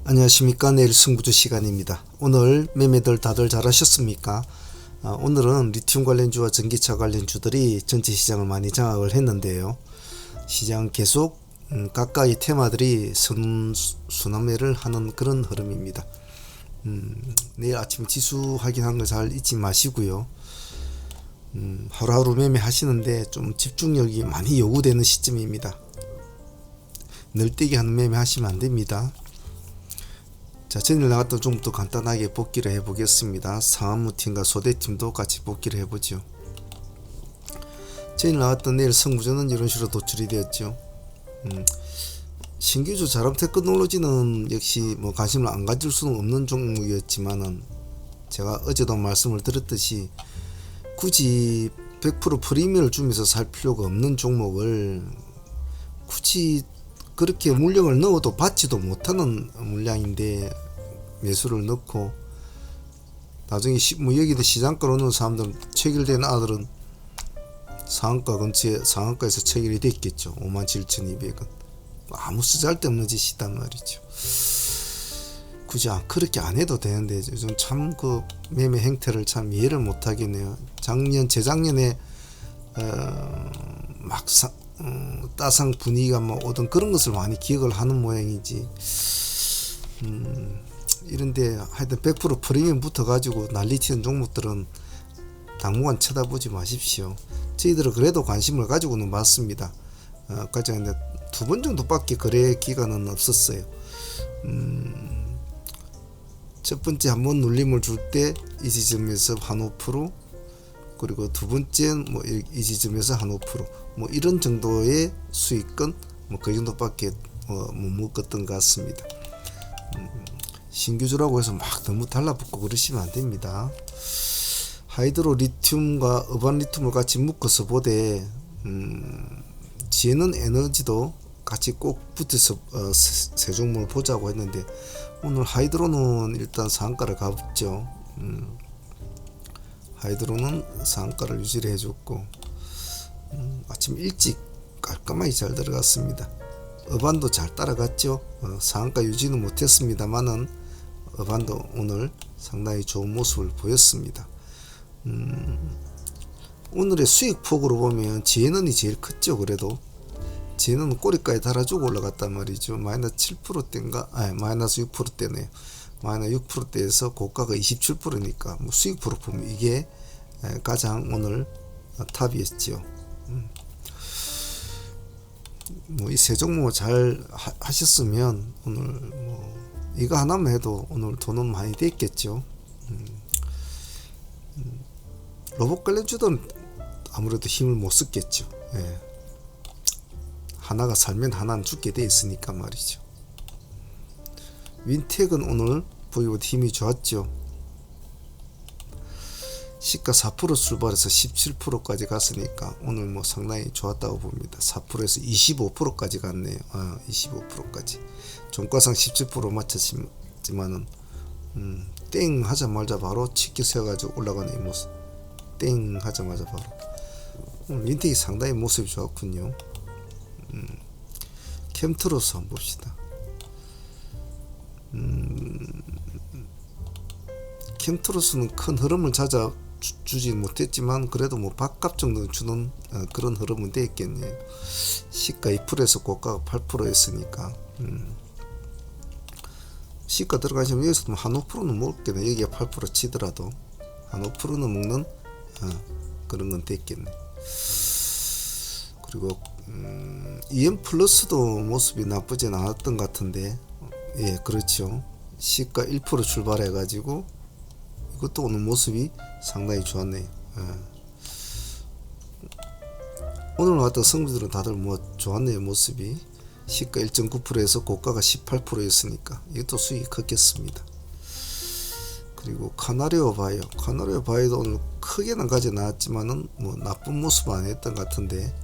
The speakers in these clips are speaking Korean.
안녕하십니까. 내일 승부주 시간입니다. 오늘 매매들 다들 잘하셨습니까? 오늘은 리튬 관련주와 전기차 관련주들이 전체 시장을 많이 장악을 했는데요. 시장 계속 가까이 테마들이 순환매를 하는 그런 흐름입니다. 내일 아침 지수 확인한 거 잘 잊지 마시고요. 하루하루 매매 하시는데 좀 집중력이 많이 요구되는 시점입니다. 늘뛰기 하는 매매 하시면 안 됩니다. 자, 전일 나갔던 종목도 간단하게 복기를 해보겠습니다. 상한무팀과 소대팀도 같이 복기를 해보죠. 전일 나왔던 내일 성부전은 이런 식으로 도출이 되었죠. 신규주 자람테크놀로지는 역시 관심을 안 가질 수는 없는 종목이었지만은 제가 어제도 말씀을 드렸듯이 굳이 100% 프리미엄을 주면서 살 필요가 없는 종목을 굳이 그렇게 물량을 넣어도 받지도 못하는 물량인데 매수를 넣고 나중에 여기도 시장가로 넣은 사람들은 체결된 아들은 상한가 근처에 상한가에서 체결이 됐겠죠. 57,200원. 아무 쓰잘데없는 짓이단 말이죠. 굳이 그렇게 안 해도 되는데 요즘 참 그 매매 행태를 참 이해를 못 하겠네요. 재작년에 막상 따상 분위기가 오던 그런 것을 많이 기억을 하는 모양이지. 이런데 하여튼 100% 프리미엄 붙어 가지고 난리치는 종목들은 당분간 쳐다보지 마십시오. 저희들은 그래도 관심을 가지고는 봤습니다. 아까 전에 2번 정도밖에 거래 기간은 없었어요. 첫 번째 한번 눌림을 줄 때 이 지점에서 한 5%, 그리고 두 번째 이 지점에서 한 5%, 이런 정도의 수익은 그 정도밖에 못 먹었던 것 같습니다. 신규주라고 해서 막 너무 달라붙고 그러시면 안 됩니다. 하이드로 리튬과 어반 리튬을 같이 묶어서 보되 지혜는 에너지도 같이 꼭 붙어서 세 종목을 보자고 했는데 오늘 하이드로는 일단 상한가를 가봤죠. 하이드로는 상한가를 유지를 해줬고 아침 일찍 깔끔하게 잘 들어갔습니다. 어반도 잘 따라갔죠. 상한가 유지는 못했습니다만은 어반도 오늘 상당히 좋은 모습을 보였습니다. 오늘의 수익폭으로 보면 지혜는이 제일 컸죠. 그래도 지혜는 꼬리까지 달아주고 올라갔단 말이죠. 마이너스 7%대인가? 마이너스 6%대네요. 마이너스 6%대에서 고가가 27%니까 수익폭으로 보면 이게 가장 오늘 탑이었죠. 이 세 종목 잘 하셨으면 오늘 이거 하나만 해도 오늘 돈은 많이 됐겠죠. 로봇 관련주들은 아무래도 힘을 못 썼겠죠. 하나가 살면 하나는 죽게 돼 있으니까 말이죠. 윈텍은 오늘 보기보다 힘이 좋았죠. 시가 4% 출발해서 17%까지 갔으니까 오늘 상당히 좋았다고 봅니다. 4%에서 25%까지 갔네요. 25%까지. 종가상 17% 맞췄지만은 땡 하자마자 바로 치켜 세워가지고 올라가는 이 모습. 땡 하자마자 바로. 오늘 윈텍이 상당히 모습이 좋았군요. 캠트로스 한번 봅시다. 캠트로스는 큰 흐름을 찾아주지 못했지만 그래도 밥값 정도는 주는 그런 흐름은 되겠네요. 시가 2%에서 고가가 8%였으니까 시가 들어가시면 여기서도 한 5%는 먹겠네. 여기가 8% 치더라도 한 5%는 먹는 그런 건 됐겠네. 그리고 EM 플러스도 모습이 나쁘진 않았던 것 같은데, 그렇죠. 시가 1% 출발해 가지고 이것도 오늘 모습이 상당히 좋았네요. 오늘 나왔던 성주들은 다들 좋았네요. 모습이 시가 1.9%에서 고가가 18%였으니까 이것도 수익이 컸겠습니다. 그리고 카나리오 바이오도 오늘 크게는 가지 나왔지만은 나쁜 모습 안 했던 것 같은데,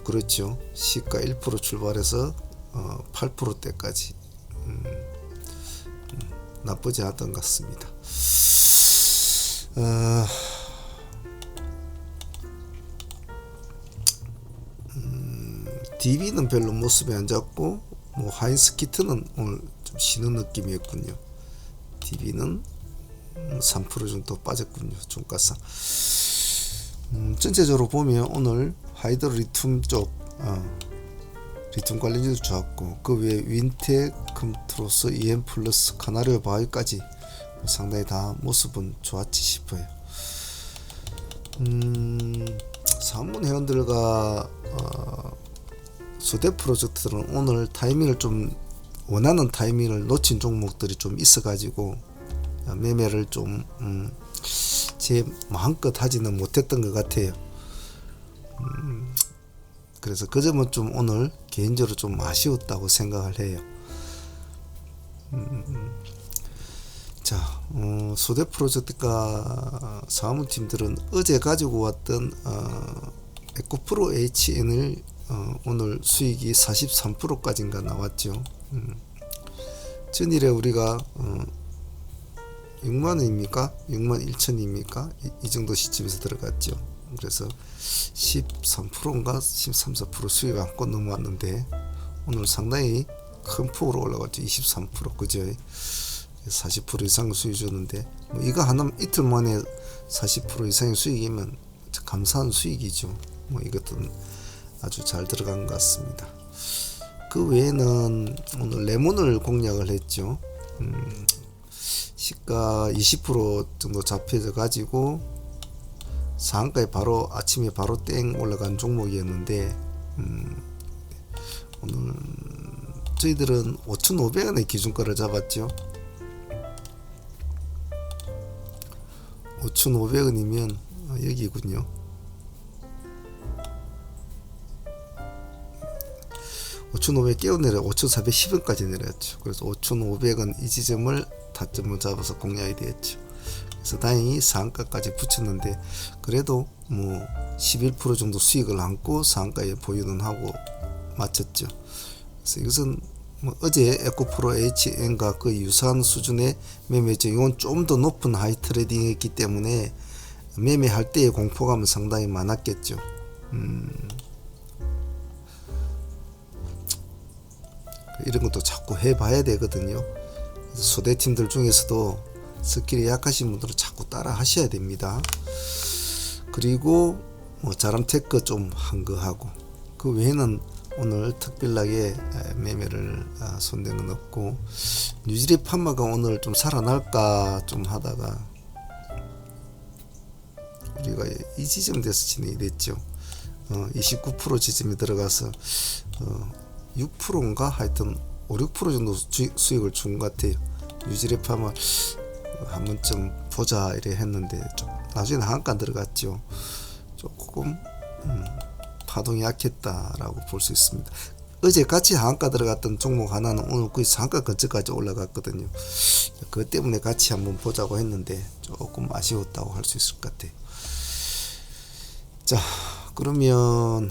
그렇죠. 시가 1% 출발해서 8%대까지 나쁘지 않았던 것 같습니다. DB는 별로 모습이 안 좋고 하인스키트는 오늘 좀 쉬는 느낌이었군요. DB는 3% 정도 빠졌군요. 종가상. 전체적으로 보면 오늘 하이드로 리튬 쪽 리튬 관련주도 좋았고, 그 외에 윈텍, 컴트로스, EM플러스, 카나리오 바이오까지 상당히 다 모습은 좋았지 싶어요. 사문 회원들과 소대 프로젝트들은 오늘 타이밍을 좀 원하는 타이밍을 놓친 종목들이 좀 있어가지고 매매를 좀 제 마음껏 하지는 못했던 것 같아요. 그래서 그 점은 좀 오늘 개인적으로 좀 아쉬웠다고 생각을 해요. 자, 소대 프로젝트가 사무팀들은 어제 가지고 왔던 에코프로 HN을 오늘 수익이 43%까지인가 나왔죠. 전일에 우리가 6만원입니까? 61,000입니까? 이 정도 시점에서 들어갔죠. 그래서 13%인가 13, 14% 수익 안고 넘어왔는데 오늘 상당히 큰 폭으로 올라갔죠. 23% 그죠? 40% 이상 수익 줬는데 뭐 이거 하나 이틀 만에 40% 이상의 수익이면 감사한 수익이죠. 뭐 이것도 아주 잘 들어간 것 같습니다. 그 외에는 오늘 레몬을 공략을 했죠. 시가 20% 정도 잡혀져 가지고 상한가에 바로 아침에 바로 땡 올라간 종목이었는데 오늘 저희들은 5,500원의 기준가를 잡았죠. 5,500원이면 여기군요. 5,500 깨어 내려 5,410원까지 내렸죠. 그래서 5,500원 이 지점을 타점을 잡아서 공략이 되었죠. 그래서 다행히 상한가까지 붙였는데 그래도 뭐 11% 정도 수익을 안고 상한가에 보유는 하고 마쳤죠. 그래서 이것은 뭐 어제 에코프로 HN과 그 유사한 수준의 매매죠. 이건 좀 더 높은 하이 트레이딩했기 때문에 매매할 때의 공포감은 상당히 많았겠죠. 이런 것도 자꾸 해봐야 되거든요. 소대팀들 중에서도 스킬이 약하신 분들은 자꾸 따라 하셔야 됩니다. 그리고 뭐 자람테크 좀 한 거 하고 그 외에는 오늘 특별하게 매매를 손댄 건 없고 뉴질랜드 판마가 오늘 좀 살아날까 좀 하다가 우리가 이 지점 돼서 진행이 됐죠. 29% 지점에 들어가서 6%인가 하여튼 5, 6% 정도 수익을 준 것 같아요. 뉴질랜드 판마 한 번쯤 보자 이래 했는데 좀 나중에 한간 들어갔죠. 조금 파동이 약했다라고 볼 수 있습니다. 어제 같이 하한가 들어갔던 종목 하나는 오늘 거의 상한가 근처까지 올라갔거든요. 그것 때문에 같이 한번 보자고 했는데 조금 아쉬웠다고 할 수 있을 것 같아요. 자, 그러면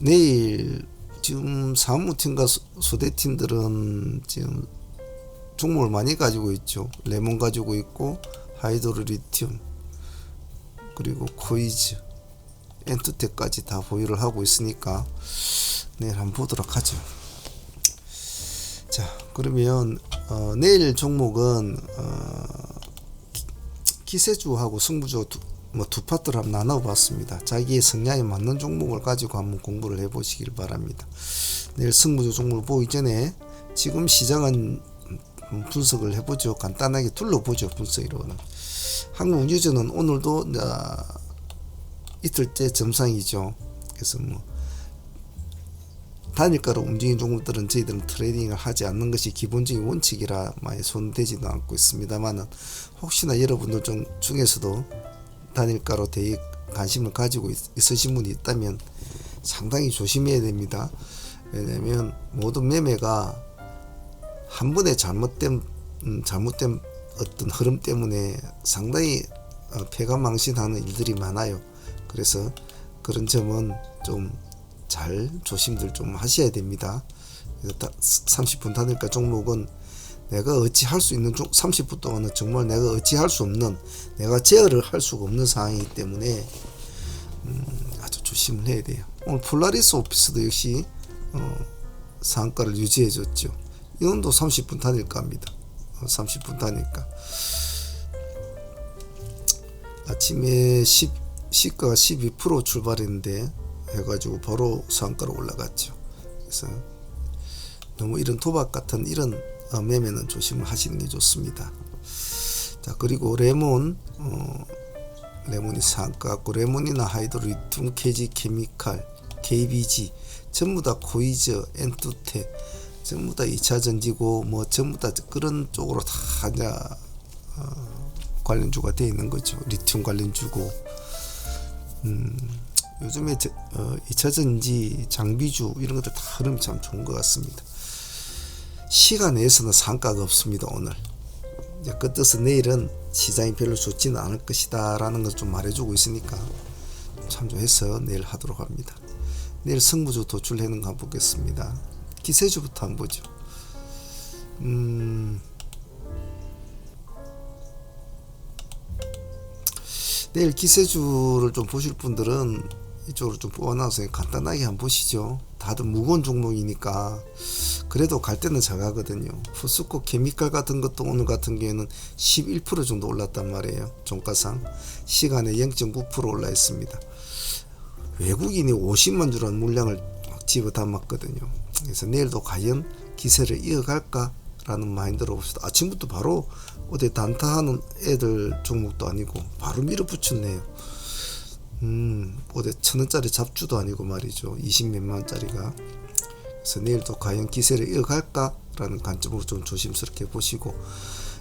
내일 지금 사무팀과 소대팀들은 지금 종목을 많이 가지고 있죠. 레몬 가지고 있고 하이드로 리튬 그리고 코이즈 엔투텍까지 다 보유를 하고 있으니까 내일 한번 보도록 하죠. 자, 그러면 내일 종목은 기세주하고 승부주 두 파트를 한번 나눠봤습니다. 자기의 성향에 맞는 종목을 가지고 한번 공부를 해보시길 바랍니다. 내일 승부주 종목을 보기 전에 지금 시장은 분석을 해보죠. 간단하게 둘러보죠. 분석으로는 한국유전은 오늘도 이틀째 점상이죠. 그래서 뭐 단일가로 움직이는 종목들은 저희들은 트레이딩을 하지 않는 것이 기본적인 원칙이라 많이 손대지도 않고 있습니다만은 혹시나 여러분들 중에서도 단일가로 대입 관심을 가지고 있으신 분이 있다면 상당히 조심해야 됩니다. 왜냐하면 모든 매매가 한 번에 잘못된 어떤 흐름 때문에 상당히 패가망신하는 일들이 많아요. 그래서 그런 점은 좀 잘 조심들 좀 하셔야 됩니다. 30분 단일가 종목은 내가 어찌할 수 있는 30분 동안은 정말 내가 어찌할 수 없는 내가 제어를 할 수가 없는 상황이기 때문에 아주 조심을 해야 돼요. 오늘 폴라리스 오피스도 역시 상한가를 유지해 줬죠. 이놈도 30분 단일가 합니다. 30분 단일가. 아침에 시가가 12% 출발했는데 해가지고 바로 상가로 올라갔죠. 그래서 너무 이런 도박 같은 이런 매매는 조심을 하시는 게 좋습니다. 자, 그리고 레몬이 상가 같고, 레몬이나 하이드로리튬, KG 케미칼, KBG 전부 다 코이저, 엔투테 전부 다 2차 전지고 뭐 전부 다 그런 쪽으로 다 이제 관련주가 되어 있는 거죠. 리튬 관련주고. 요즘에 2차 전지, 장비주 이런 것들 다 흐름이 참 좋은 것 같습니다. 시간 내에서는 상가가 없습니다. 오늘 이제 그 뜻은 내일은 시장이 별로 좋지는 않을 것이다 라는 걸 좀 말해주고 있으니까 참조해서 내일 하도록 합니다. 내일 승부주 도출하는 거 한번 보겠습니다. 기세주부터 한번 보죠. 내일 기세주를 좀 보실 분들은 이쪽으로 좀 뽑아놔서 간단하게 한번 보시죠. 다들 무거운 종목이니까 그래도 갈 때는 잘 가거든요. 포스코 케미칼 같은 것도 오늘 같은 경우에는 11% 정도 올랐단 말이에요. 종가상 시간에 0.9% 올라 있습니다. 외국인이 50만 주라는 물량을 막 집어담았거든요. 그래서 내일도 과연 기세를 이어갈까 라는 마인드로 봅시다. 아침부터 바로 어디 단타하는 애들 종목도 아니고 바로 밀어붙였네요. 어디 1,000원짜리 잡주도 아니고 말이죠. 20몇만원짜리가. 그래서 내일도 과연 기세를 이어갈까 라는 관점으로 좀 조심스럽게 보시고,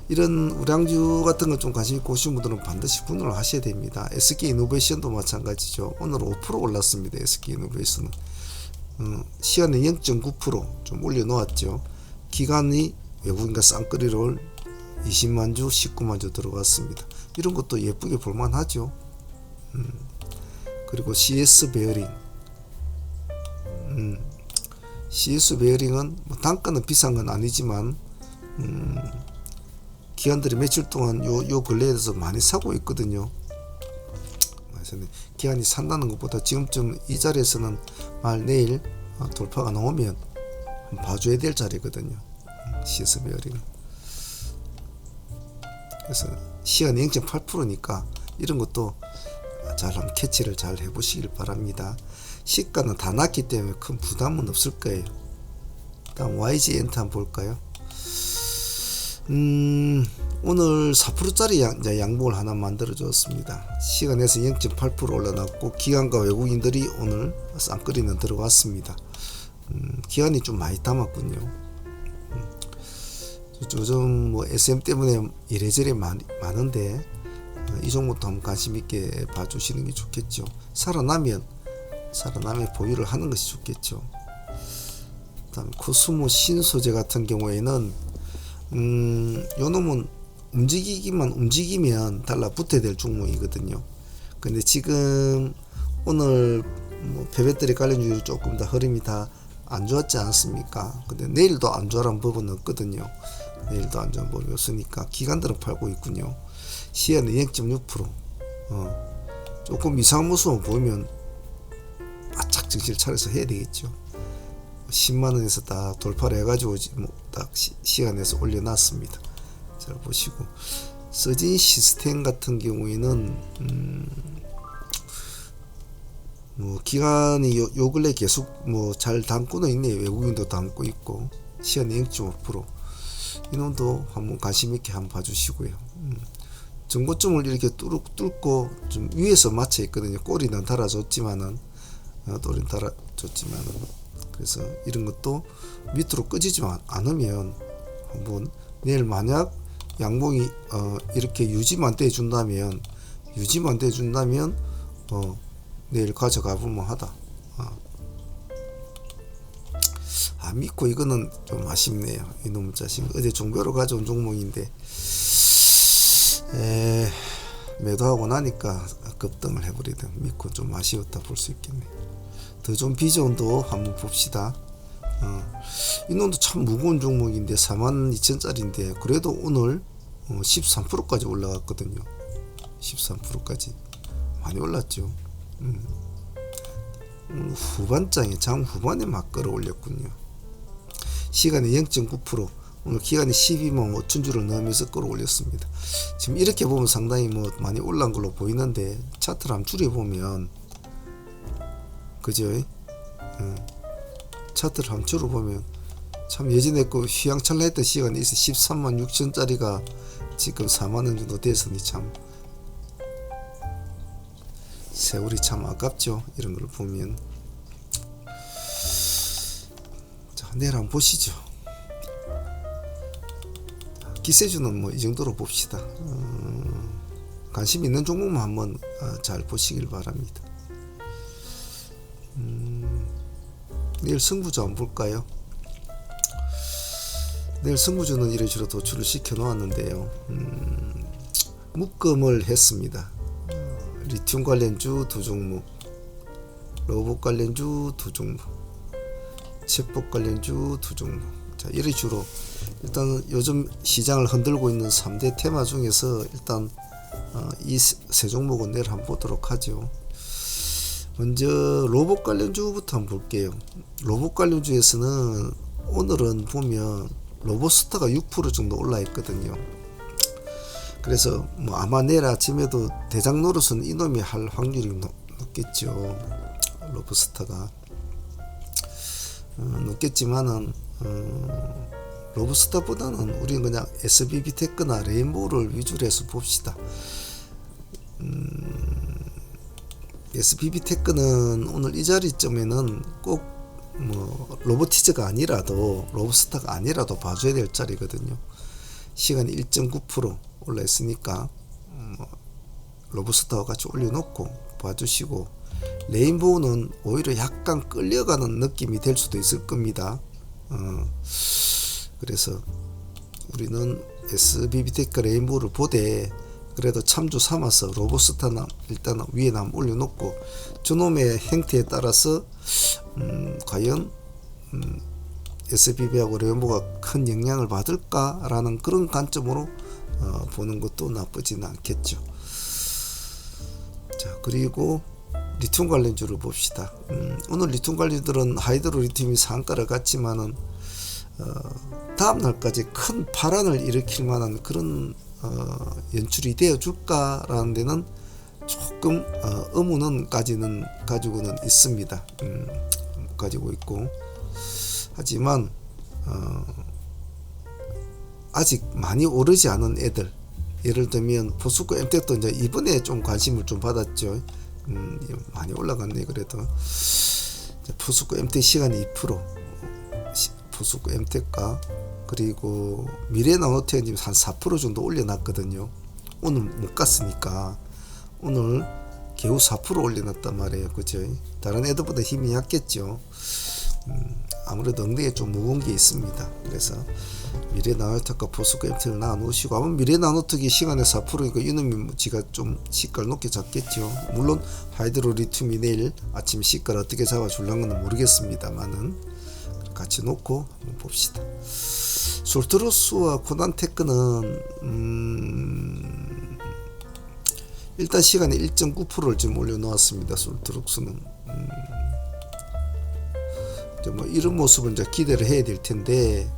이런 우량주 같은 거 좀 관심 있고 오신 분들은 반드시 분할을 하셔야 됩니다. SK이노베이션도 마찬가지죠. 오늘 5% 올랐습니다. SK이노베이션은 시간에 0.9% 좀 올려놓았죠. 기간이 외국인과 쌍끌이를 20만주 19만주 들어갔습니다. 이런 것도 예쁘게 볼만하죠. 그리고 CS 베어링, CS 베어링은 뭐 단가는 비싼 건 아니지만 기관들이 며칠 동안 요 근래에서 많이 사고 있거든요. 그래서 기관이 산다는 것보다 지금쯤 이 자리에서는 내일 돌파가 나오면 봐줘야 될 자리거든요. CS 베어링. 그래서 시간이 0.8%니까 이런 것도 잘 한번 캐치를 잘 해보시길 바랍니다. 시가는 다 낮기 때문에 큰 부담은 없을 거예요. 다음 YG 엔트 한번 볼까요? 오늘 4%짜리 양봉을 하나 만들어 줬습니다. 시간에서 0.8% 올라났고 기관과 외국인들이 오늘 쌍끌이는 들어왔습니다. 기관이 좀 많이 담았군요. 요즘 뭐 SM 때문에 이래저래 많은데 이 종목도 한번 관심 있게 봐주시는 게 좋겠죠. 살아나면 보유를 하는 것이 좋겠죠. 그다음에 코스모 신소재 같은 경우에는 요 놈은 움직이면 달라붙어야 될 종목이거든요. 근데 지금 오늘 뭐 폐배터리 관련주로 조금 더 흐름이 다 안 좋았지 않습니까? 근데 내일도 안 좋아라는 부분은 없거든요. 내일도 안 좋은 부분이 없으니까 기관들은 팔고 있군요. 시간은 0.6%. 조금 이상한 모습을 보이면 바짝 정신을 차려서 해야 되겠죠. 10만원에서 딱 돌파를 해가지고 딱 시간에서 올려놨습니다. 잘 보시고, 서진 시스템 같은 경우에는 뭐 기간이 요 근래 계속 뭐 잘 담고는 있네요. 외국인도 담고 있고 시간 0.5%. 이놈도 한번 관심 있게 한번 봐주시고요. 전고점을 이렇게 뚫고 좀 위에서 맞춰 있거든요. 꼬리는 달아줬지만은 그래서 이런 것도 밑으로 꺼지지 않으면 한번 내일 만약 양봉이 이렇게 유지만 돼준다면 내일 가져가 볼만 하다. 믿고 이거는 좀 아쉽네요. 이놈 자식 어제 종별로 가져온 종목인데 매도하고 나니까 급등을 해버리든 믿고 좀 아쉬웠다 볼 수 있겠네. 더존 비전도 한번 봅시다. 이놈도 참 무거운 종목인데 42,000짜리인데 그래도 오늘 13%까지 올라갔거든요. 13%까지 많이 올랐죠. 후반장에 장 후반에 막 끌어올렸군요. 시간에 0.9%, 오늘 기간이 12만 5천 주를 넣으면서 끌어올렸습니다. 지금 이렇게 보면 상당히 뭐 많이 올라온 걸로 보이는데 차트를 한번 줄여보면, 그죠? 차트를 한번 줄여보면 참 예전에 그 휘황찬란했던 시간이 있어. 13만 6천짜리가 지금 4만원 정도 돼서니 참 세월이 참 아깝죠. 이런 걸 보면. 자, 내일 한번 보시죠. 기세주는 뭐 이 정도로 봅시다. 관심 있는 종목만 한번 잘 보시길 바랍니다. 내일 승부주 한번 볼까요? 내일 승부주는 이래저래 도출을 시켜 놓았는데요. 묶음을 했습니다. 리튬 관련주 두 종목, 로봇 관련주 두 종목, 챗봇 관련주 두 종목. 자, 이런 식으로 일단 요즘 시장을 흔들고 있는 3대 테마 중에서 일단 이 세 종목은 내일 한번 보도록 하죠. 먼저 로봇 관련주부터 한번 볼게요. 로봇 관련주에서는 오늘은 보면 로봇스타가 6% 정도 올라 있거든요. 그래서 뭐 아마 내일 아침에도 대장 노릇은 이놈이 할 확률이 높겠죠. 로봇스타가 높겠지만은 로봇스타보다는 우리는 그냥 SBB테크나 레인보우를 위주로 해서 봅시다. SBB테크는 오늘 이 자리점에는 꼭 뭐 로보티즈가 아니라도 로봇스타가 아니라도 봐줘야 될 자리거든요. 시간이 1.9% 올라 있으니까 로봇스타와 같이 올려놓고 봐주시고, 레인보우는 오히려 약간 끌려가는 느낌이 될 수도 있을 겁니다. 그래서 우리는 SBB테크 레인보우를 보되 그래도 참조 삼아서 로봇스타나 일단 위에 남 올려놓고 저놈의 행태에 따라서 과연 SBB하고 레인보우가 큰 영향을 받을까라는 그런 관점으로 보는 것도 나쁘지는 않겠죠. 자, 그리고 리튬 관련주를 봅시다. 오늘 리튬 관련주들은 하이드로 리튬이 상가를 갔지만은 다음 날까지 큰 파란을 일으킬 만한 그런 연출이 되어 줄까라는 데는 조금 의문은 가지고는 있습니다. 가지고 있고, 하지만 아직 많이 오르지 않은 애들, 예를 들면 포스코 엠텍도 이제 이번에 좀 관심을 좀 받았죠. 많이 올라갔네. 그래도 포스코 엠텍 시간이 2%, 포스코 엠텍과 그리고 미래나노텍은 지금 한 4% 정도 올려놨거든요. 오늘 못 갔으니까 오늘 겨우 4% 올려놨단 말이에요. 그죠? 다른 애들보다 힘이 약겠죠. 아무래도 엉덩이에 좀 무거운 게 있습니다. 그래서 미래나노텍과 포스코 엠텍을 나눠놓으시고, 아마 미래나노텍이 시간에 4%니까 이놈이 지가 좀 시가를 높게 잡겠죠. 물론 하이드로 리튬이 내일 아침 시가를 어떻게 잡아줄려는 건 모르겠습니다만은 같이 놓고 한번 봅시다. 솔트로스와 코난테크는 일단 시간에 1.9%를 지금 올려놓았습니다. 솔트로스는 뭐 이런 모습은 이제 기대를 해야 될 텐데,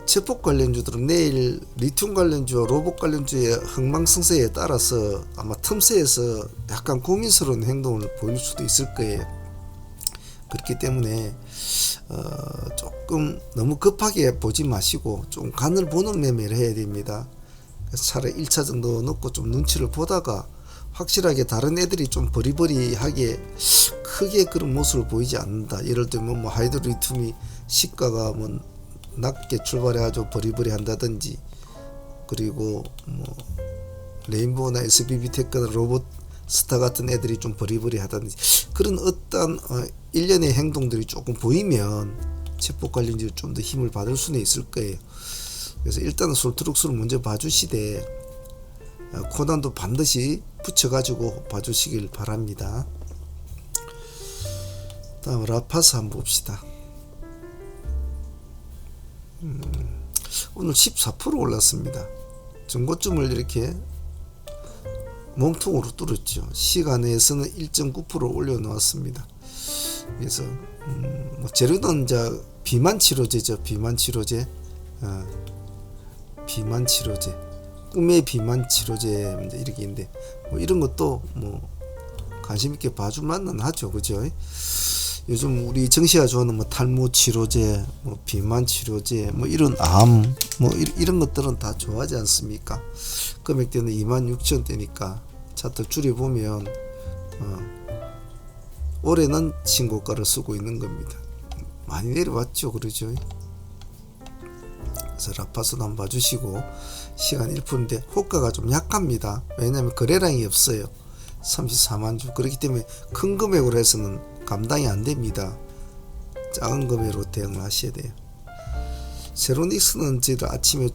챗봇 관련주들은 내일 리튬 관련주와 로봇 관련주의 흥망성쇠에 따라서 아마 틈새에서 약간 고민스러운 행동을 보일 수도 있을 거예요. 그렇기 때문에 조금 너무 급하게 보지 마시고 좀 간을 보는 매매를 해야 됩니다. 차라리 1차 정도 넣고 좀 눈치를 보다가 확실하게 다른 애들이 좀 버리버리하게 크게 그런 모습을 보이지 않는다. 예를 들면 뭐 하이드로리튬이 시가가 뭐 낮게 출발해가지고 버리버리 한다든지, 그리고 뭐 레인보우나 SBB테크나 로봇스타 같은 애들이 좀 버리버리 하다든지, 그런 어떤 일련의 행동들이 조금 보이면 챗봇 관련주에 좀 더 힘을 받을 수는 있을 거예요. 그래서 일단은 솔트룩스를 먼저 봐주시되 코난도 반드시 붙여가지고 봐주시길 바랍니다. 다음 라파스 한번 봅시다. 오늘 14% 올랐습니다. 전고점을 이렇게 몸통으로 뚫었죠. 시간에서는 1.9% 올려놓았습니다. 그래서 뭐 재료는 이제 비만 치료제죠. 비만 치료제, 비만 치료제, 꿈의 비만 치료제 이제 이렇게 있는데 뭐 이런 것도 뭐 관심 있게 봐줄 만은 하죠, 그죠? 요즘 우리 정씨가 좋아하는 뭐 탈모 치료제, 뭐 비만 치료제, 뭐 이런 암, 뭐 이런 것들은 다 좋아하지 않습니까? 금액대는 26,000대니까 차트 줄여보면 올해는 신고가를 쓰고 있는 겁니다. 많이 내려왔죠, 그러죠? 그래서 라파스도 한번 봐주시고, 시간 1%인데 호가가 좀 약합니다. 왜냐하면 거래량이 없어요. 34만 주. 그렇기 때문에 큰 금액으로 해서는 감당이 안 됩니다. 작은 금액으로 대응을 하셔야 돼요. 세로닉스는 저희들 아침에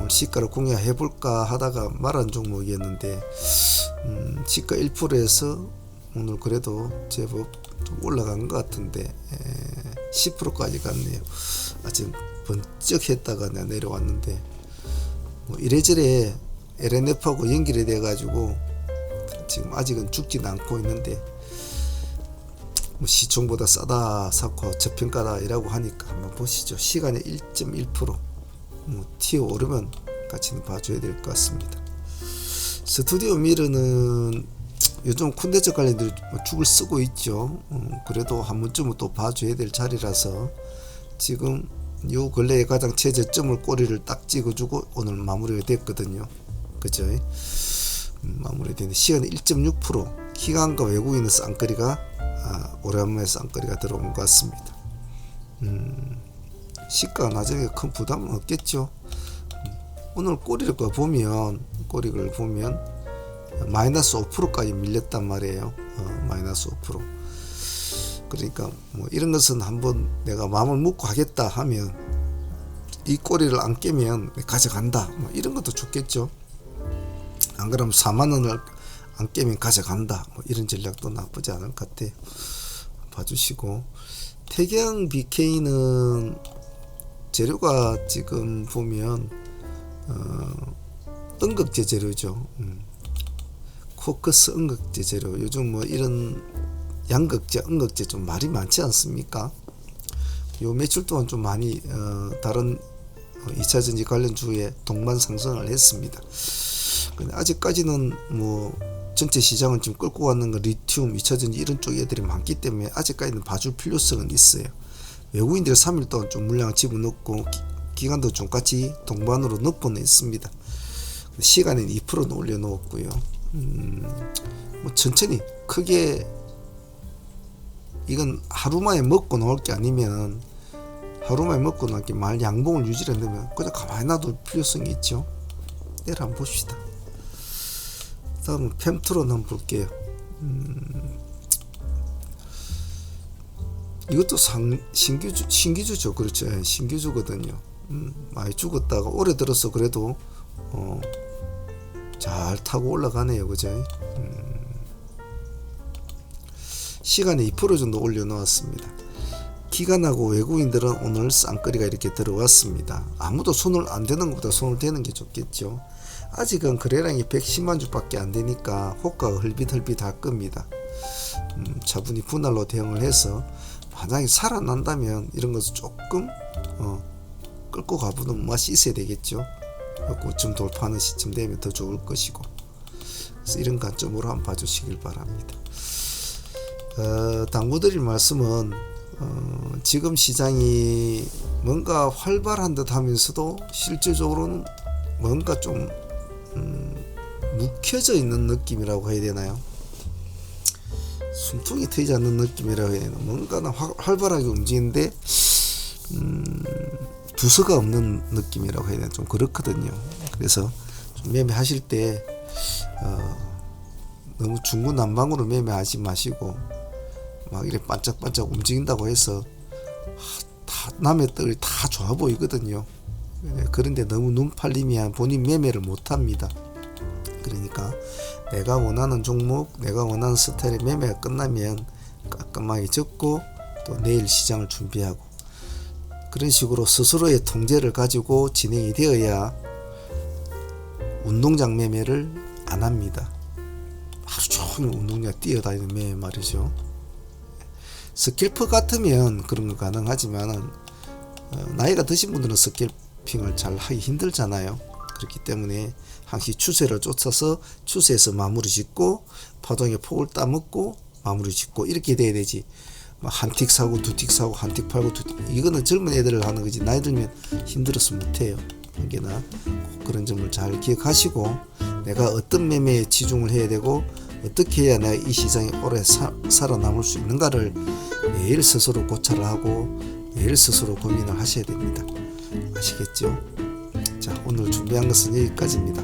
시가를 공략해볼까 하다가 말한 종목이었는데 시가 1%에서 오늘 그래도 제법 좀 올라간 것 같은데 10%까지 갔네요. 아직 번쩍 했다가 내려왔는데 뭐 이래저래 LNF하고 연결이 돼 가지고 지금 아직은 죽지는 않고 있는데 뭐 시총보다 싸다 사고 저평가다 이라고 하니까 한번 보시죠. 시간에 1.1% 뭐 튀어 오르면 같이 봐줘야 될 것 같습니다. 스튜디오 미러는 요즘 콘덴서 관련들 죽을 쓰고 있죠. 그래도 한 번쯤은 또 봐줘야 될 자리라서 지금 요 근래에 가장 최저점을 꼬리를 딱 찍어주고 오늘 마무리가 됐거든요. 그죠? 마무리되는 시간에 1.6% 기관과 외국인의 쌍거리가 오랜만에 쌍거리가 들어온 것 같습니다. 시가 나중에 큰 부담은 없겠죠. 오늘 꼬리를 보면 마이너스 5%까지 밀렸단 말이에요. 마이너스 5%. 그러니까 뭐 이런 것은 한번 내가 마음을 먹고 하겠다 하면 이 꼬리를 안 깨면 가져간다. 뭐 이런 것도 좋겠죠. 안 그러면 4만 원을 안 깨면 가져간다. 뭐 이런 전략도 나쁘지 않을 것 같아요. 봐주시고 태경 BK는 재료가 지금 보면 응급제 재료죠. 코커스 응급제 재료. 요즘 뭐 이런 양극재, 응급제 좀 말이 많지 않습니까? 요 며칠 동안 좀 많이 다른 2차전지 관련 주에 동반 상승을 했습니다. 근데 아직까지는 뭐 전체 시장은 지금 끌고 가는 거 리튬, 2차전지 이런 쪽 애들이 많기 때문에 아직까지는 봐줄 필요성은 있어요. 외국인들이 3일 동안 좀 물량을 집어넣고 기간도 좀 같이 동반으로 넣고는 있습니다. 시간은 2%는 올려놓았고요. 뭐 천천히 크게 이건 하루만에 먹고 나올 게 아니면 하루만에 먹고 나올 게 말 양봉을 유지를 한다면 그냥 가만히 놔둘 필요성이 있죠. 내일 한번 봅시다. 다음은 펜트론 한번 볼게요. 이것도 신기주죠. 그렇죠. 신기주거든요. 많이 죽었다가 올해 들어서 그래도 잘 타고 올라가네요. 그죠? 시간에 2% 정도 올려놓았습니다. 기관하고 외국인들은 오늘 쌍거리가 이렇게 들어왔습니다. 아무도 손을 안 대는 것보다 손을 대는 게 좋겠죠. 아직은 거래량이 110만 주밖에 안 되니까 호가가 헐빗헐빗 할 겁니다. 차분히 분할로 대응을 해서 만약에 살아난다면 이런 것을 조금 끌고 가보는 맛이 있어야 되겠죠. 고점 돌파하는 시점 되면 더 좋을 것이고, 그래서 이런 관점으로 한번 봐주시길 바랍니다. 당부드릴 말씀은 지금 시장이 뭔가 활발한 듯 하면서도 실질적으로는 뭔가 좀 묵혀져 있는 느낌이라고 해야 되나요? 숨통이 트이지 않는 느낌이라고 해야 되나? 뭔가 활발하게 움직이는데 두서가 없는 느낌이라고 해야 되나? 좀 그렇거든요. 그래서 좀 매매하실 때 너무 중구난방으로 매매하지 마시고 막 이렇게 반짝반짝 움직인다고 해서 남의 떡이 다 좋아 보이거든요. 그런데 너무 눈 팔리면 본인 매매를 못합니다. 그러니까 내가 원하는 종목, 내가 원하는 스타일의 매매가 끝나면 깔끔하게 접고 또 내일 시장을 준비하고, 그런 식으로 스스로의 통제를 가지고 진행이 되어야 운동장 매매를 안 합니다. 하루 종일 운동장 뛰어다니는 매매 말이죠. 스캘퍼 같으면 그런 거 가능하지만은 나이가 드신 분들은 스캘핑을 잘 하기 힘들잖아요. 그렇기 때문에 항시 추세를 쫓아서 추세에서 마무리 짓고 파동의 폭을 따먹고 마무리 짓고 이렇게 돼야 되지. 한 틱 사고 두 틱 사고 한 틱 팔고 두 틱, 이거는 젊은 애들 하는 거지 나이 들면 힘들어서 못해요. 언제나 그런 점을 잘 기억하시고 내가 어떤 매매에 치중을 해야 되고 어떻게 해야 내가 이 시장에 오래 살아남을 수 있는가를 매일 스스로 고찰을 하고 매일 스스로 고민을 하셔야 됩니다. 아시겠죠? 자, 오늘 준비한 것은 여기까지입니다.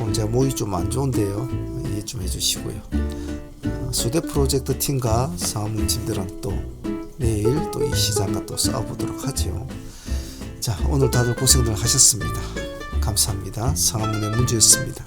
오늘 제가 목이 좀 안 좋은데요, 이해 좀 해주시고요. 수대 프로젝트 팀과 사무팀들은 또 내일 또 이 시장과 또 싸워보도록 하죠. 자, 오늘 다들 고생들 하셨습니다. 감사합니다. 상암문의 문주였습니다.